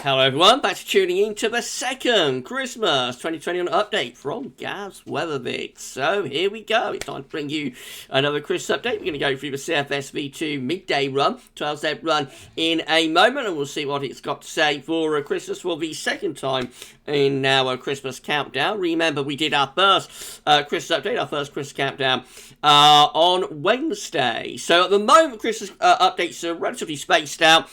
Hello everyone, back to tuning in to the second Christmas 2021 update from GWV. So here we go, it's time to bring you another Christmas update. We're going to go through the CFS V2 midday run, 12Z run in a moment, and we'll see what it's got to say for Christmas for the second time in our Christmas countdown. Remember, we did our first Christmas update, our first Christmas countdown on Wednesday. So at the moment, Christmas updates are relatively spaced out.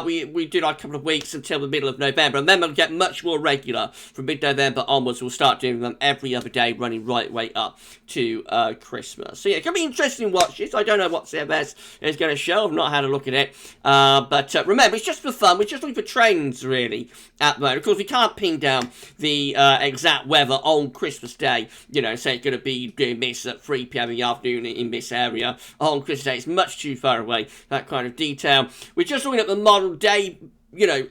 We did our couple of weeks until the middle of November, and then we'll get much more regular from mid-November onwards. We'll start doing them every other day, running right way up to Christmas. So yeah, it can be interesting watches. I don't know what CFS is going to show. I've not had a look at it, but remember, it's just for fun. We're just looking for trends really at the moment. Of course, we can't pin down the exact weather on Christmas Day. You know, say it's going to be doing this at 3 p.m. in the afternoon in this area on Christmas Day. It's much too far away, that kind of detail. We're just looking at the model day, you know,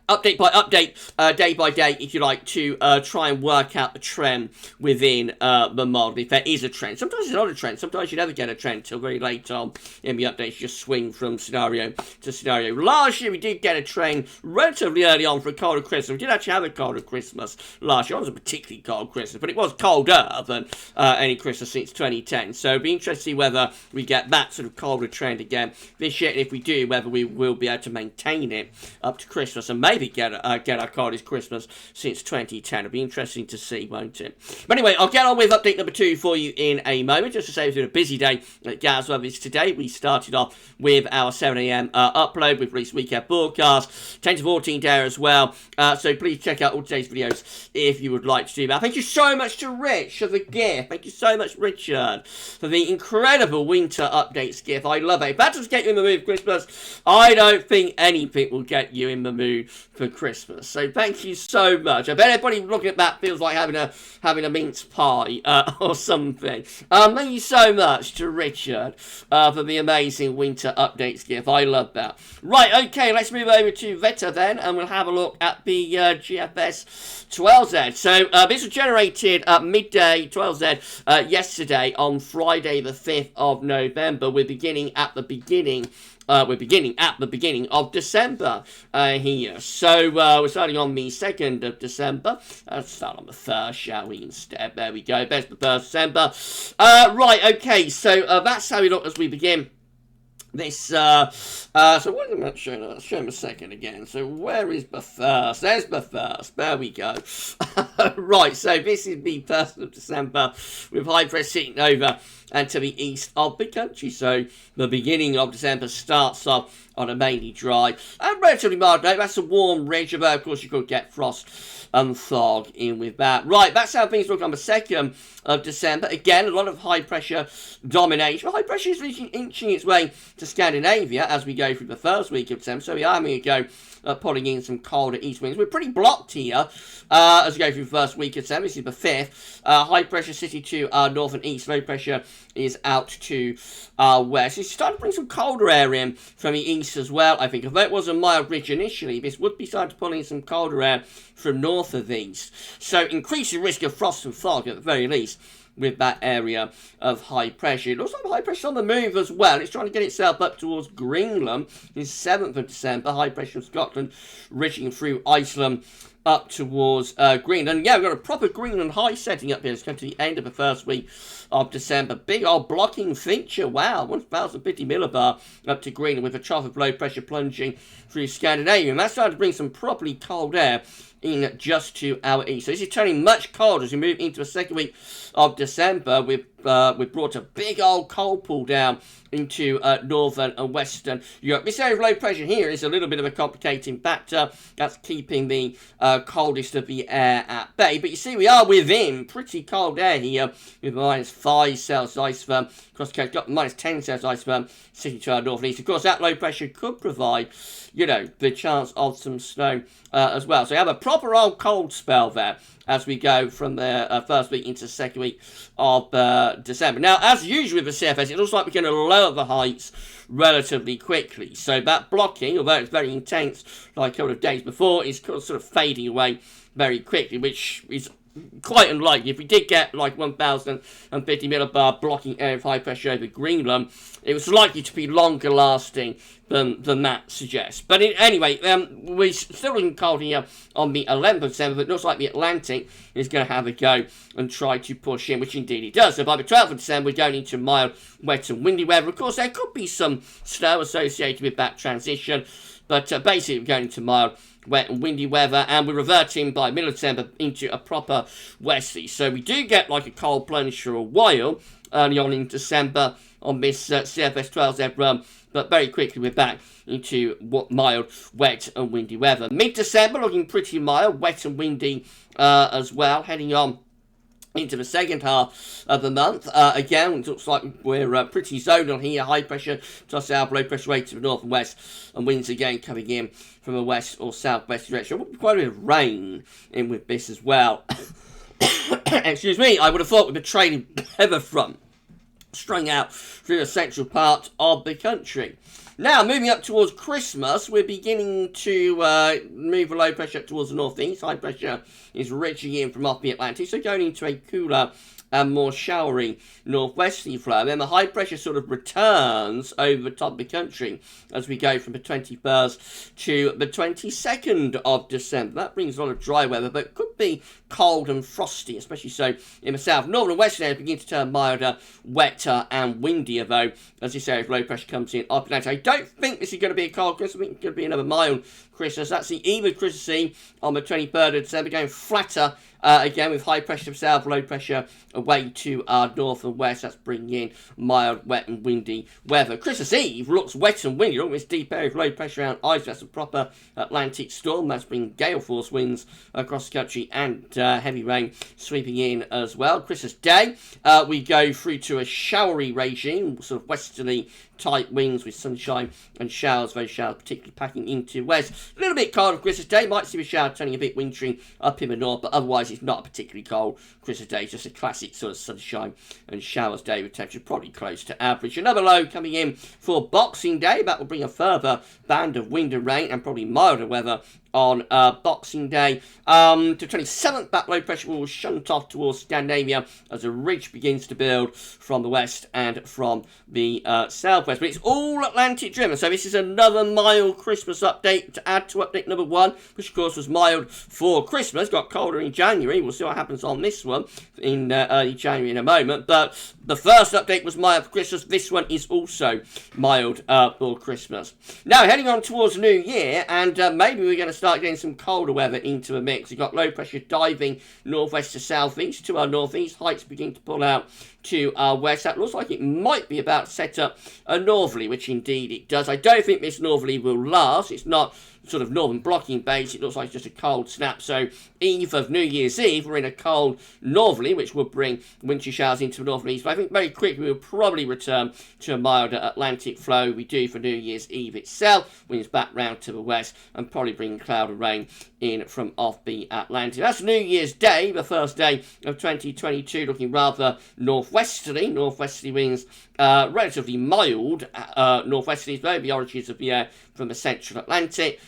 update by update, day by day, if you like, to try and work out the trend within the model, if there is a trend. Sometimes it's not a trend. Sometimes you never get a trend till very late on in the updates. You just swing from scenario to scenario. Last year, we did get a trend relatively early on for a colder Christmas. We did actually have a colder Christmas last year. It wasn't a particularly cold Christmas, but it was colder than any Christmas since 2010. So it'll be interesting to see whether we get that sort of colder trend again this year. And if we do, whether we will be able to maintain it up to Christmas and maybe get our coldest Christmas since 2010. It'll be interesting to see, won't it? But anyway, I'll get on with update number 2 for you in a moment. Just to say, it's been a busy day at GWV today. We started off with our 7 a.m. Upload with release weekend broadcast, 10 to 14 day as well. So please check out all today's videos if you would like to do that. Thank you so much to Rich for the gift. Thank you so much, Richard, for the incredible winter updates gift. I love it. If that doesn't get you in the mood for Christmas, I don't think anything will get you in the mood for Christmas. So thank you so much. I bet everybody looking at that feels like having a mince pie or something. Thank you so much to Richard for the amazing winter updates gift. I love that. Right, okay, let's move over to Veta then, and we'll have a look at the GFS 12Z. So this was generated at midday 12Z yesterday on Friday the 5th of November. We're beginning at the beginning of December here. So we're starting on the 2nd of December. Let's start on the 1st, shall we, instead? There we go. There's the 1st December. Right, okay, so that's how we look as we begin this, so what am I showing? Let's show him a second again. So where is the 1st? There's the 1st. There we go. Right, so this is the 1st of December with high pressure sitting over and to the east of the country. So the beginning of December starts off on a mainly dry and relatively mild day. That's a warm ridge, although of course you could get frost and fog in with that. Right, that's how things look on the 2nd of December. Again, a lot of high pressure domination. High pressure is inching its way to Scandinavia as we go through the first week of December. So we are having to go pulling in some colder east winds. We're pretty blocked here as we go through the first week of December. This is the 5th. High pressure city to our north and east. Low pressure is out to our west. It's starting to bring some colder air in from the east as well, I think. Although it was a mild ridge initially, this would be starting to pull in some colder air from north of east. So increasing risk of frost and fog at the very least with that area of high pressure. It looks like high pressure on the move as well. It's trying to get itself up towards Greenland. It's 7th of December. High pressure in Scotland, reaching through Iceland up towards Greenland. Yeah, we've got a proper Greenland high setting up here. It's coming to the end of the first week of December. Big old blocking feature. Wow, 1,050 millibar up to Greenland with a trough of low pressure plunging through Scandinavia. And that's starting to bring some properly cold air in just to our east. So this is turning much colder as we move into the second week of December. We've brought a big old cold pull down into northern and western Europe. This area of low pressure here is a little bit of a complicating factor. That's keeping the coldest of the air at bay. But you see, we are within pretty cold air here with -5 Celsius isotherm. Across the coast, got -10 Celsius isotherm sitting to our north and east. Of course, that low pressure could provide, you know, the chance of some snow as well. So we have a proper old cold spell there as we go from the first week into the second week of December. Now, as usual with the CFS, it looks like we're going to lower the heights relatively quickly. So that blocking, although it's very intense, like a couple of days before, is sort of fading away very quickly, which is quite unlikely. If we did get like 1,050 millibar blocking area of high pressure over Greenland, it was likely to be longer lasting than that suggests. But anyway, we're still looking cold here on the 11th of December, but it looks like the Atlantic is going to have a go and try to push in, which indeed it does. So by the 12th of December, we're going into mild, wet and windy weather. Of course, there could be some snow associated with that transition, but basically we're going into mild, wet and windy weather, and we're reverting by middle of December into a proper westerly. So we do get like a cold plunge for a while early on in December on this CFS 12Z run, but very quickly we're back into mild, wet and windy weather. Mid-December looking pretty mild, wet and windy as well, heading on into the second half of the month. Again, it looks like we're pretty zoned on here. High pressure to south, low pressure rate to the north and west, and winds again coming in from a west or southwest direction. There will be quite a bit of rain in with this as well. Excuse me, I would have thought with the trailing weather front strung out through the central part of the country. Now, moving up towards Christmas, we're beginning to move the low pressure up towards the northeast. High pressure is reaching in from off the Atlantic, so going into a cooler and more showery northwesterly flow. And then the high pressure sort of returns over the top of the country as we go from the 21st to the 22nd of December. That brings a lot of dry weather, but it could be cold and frosty, especially so in the south. Northern and western areas begin to turn milder, wetter and windier, though, as this area of low pressure comes in off Atlantic. I don't think this is going to be a cold Christmas. I think it's going to be another mild Christmas. That's the eve of Christmas Eve on the 23rd of December, going flatter again with high pressure to south, low pressure away to our north and west. That's bringing in mild, wet and windy weather. Christmas Eve looks wet and windy. Look at this deep area of low pressure around ice. That's a proper Atlantic storm. That's bringing gale force winds across the country and heavy rain sweeping in as well. Christmas Day, we go through to a showery regime, sort of westerly type winds with sunshine and showers. Those showers particularly packing into west. A little bit cold on Christmas Day. Might see a shower turning a bit wintry up in the north, but otherwise it's not a particularly cold Christmas Day. It's just a classic sort of sunshine and showers day with temperature probably close to average. Another low coming in for Boxing Day. That will bring a further band of wind and rain and probably milder weather on Boxing Day. To 27th, that low pressure will shunt off towards Scandinavia as a ridge begins to build from the west and from the southwest. But it's all Atlantic driven, so this is another mild Christmas update to add to update number 1, which of course was mild for Christmas. Got colder in January. We'll see what happens on this one in early January in a moment. But the first update was mild for Christmas. This one is also mild for Christmas. Now, heading on towards New Year, and maybe we're going to start getting some colder weather into the mix. We've got low pressure diving northwest to southeast to our northeast. Heights begin to pull out to our west. That looks like it might be about to set up a northerly, which indeed it does. I don't think this northerly will last. It's not sort of northern blocking base. It looks like just a cold snap. So eve of New Year's Eve, we're in a cold northerly, which will bring wintry showers into the northeast. But I think very quickly we'll probably return to a milder Atlantic flow we do for New Year's Eve itself. Winds back round to the west and probably bring cloud and rain in from off the Atlantic. That's New Year's Day, the first day of 2022, looking rather northwesterly. Northwesterly winds, relatively mild northwesterlies, though the origins of the air from the central Atlantic,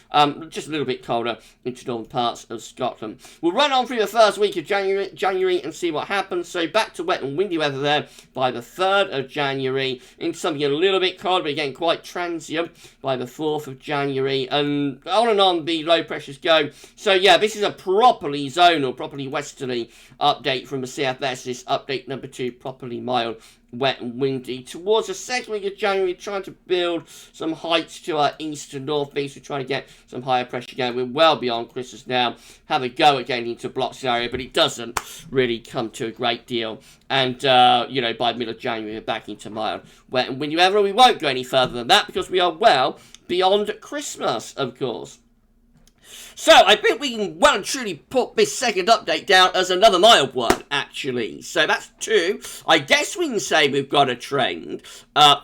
just a little bit colder into northern parts of Scotland. We'll run on through the first week of January and see what happens. So back to wet and windy weather there by the 3rd of January, into something a little bit colder, but again quite transient by the 4th of January, and on the low pressures go. So yeah, this is a properly zonal, properly westerly update from the CFS. This update number 2, properly mild, wet and windy. Towards the second week of January, trying to build some heights to our east and northeast. We're trying to get some higher pressure going. We're well beyond Christmas now. Have a go again into block scenario, but it doesn't really come to a great deal. And, by middle of January, we're back into mild, wet and windy weather. We won't go any further than that because we are well beyond Christmas, of course. So, I think we can well and truly put this second update down as another mild one, actually. So, that's 2. I guess we can say we've got a trend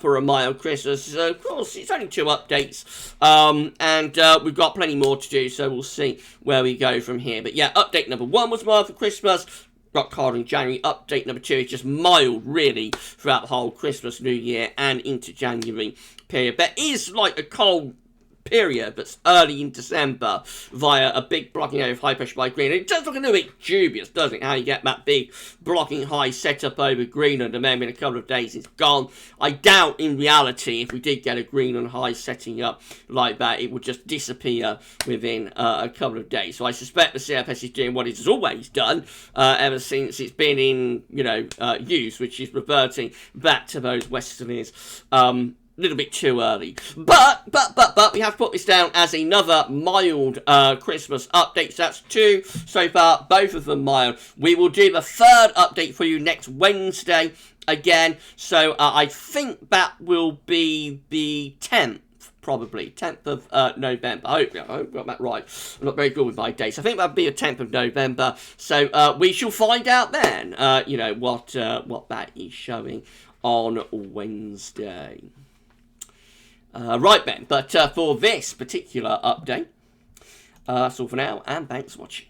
for a mild Christmas. Of course, it's only 2 updates, and we've got plenty more to do, so we'll see where we go from here. But yeah, update number 1 was mild for Christmas. Got cold in January. Update number 2 is just mild, really, throughout the whole Christmas, New Year, and into January period. There is, like, a cold period that's early in December via a big blocking over high pressure by Greenland. It does look a little bit dubious, doesn't it, how you get that big blocking high set up over Greenland and then in a couple of days it's gone. I doubt in reality if we did get a Greenland high setting up like that, it would just disappear within a couple of days. So I suspect the CFS is doing what it has always done ever since it's been in, use, which is reverting back to those Westerners little bit too early. But we have put this down as another mild Christmas update. So that's 2 so far, both of them mild. We will do the 3rd update for you next Wednesday again. So I think that will be the 10th. Probably 10th of November. I hope I got that right. I'm not very good with my dates. I think that'll be the 10th of November. So we shall find out then. What that is showing on Wednesday. Right then, but for this particular update, that's all for now, and thanks for watching.